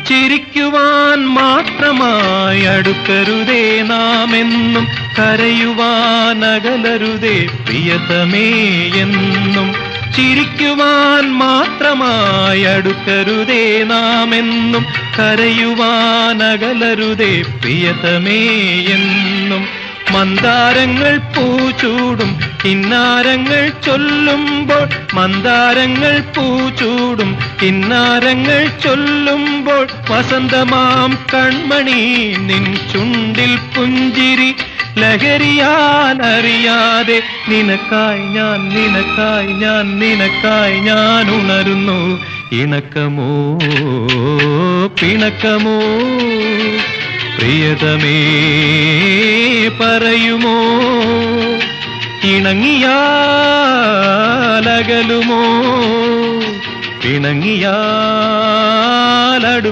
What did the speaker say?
ചിരിക്കുവാൻ മാത്രമായി അടുക്കരുതേ നാമെന്നും, കരയുവാൻ അകലരുതേ പ്രിയതമേ എന്നും. ചിരിക്കുവാൻ മാത്രമായി അടുക്കരുതേ നാമെന്നും, കരയുവാൻ അകലരുതേ പ്രിയതമേ എന്നും. മന്ദാരങ്ങൾ പൂച്ചൂടും കിന്നാരങ്ങൾ ചൊല്ലുമ്പോൾ, മന്ദാരങ്ങൾ പൂച്ചൂടും കിന്നാരങ്ങൾ ചൊല്ലുമ്പോൾ, വസന്തമാം കൺമണി നിൻ ചുണ്ടിൽ പുഞ്ചിരി ലഹരിയാൽ അറിയാതെ, നിനക്കായി ഞാൻ നിനക്കായി ഞാൻ നിനക്കായി ഞാൻ ഉണരുന്നു. ഇണക്കമോ പിണക്കമോ പ്രിയതമേ പറയുമോ, ഇണങ്ങിയാലകലുമോ പിണങ്ങിയാലടു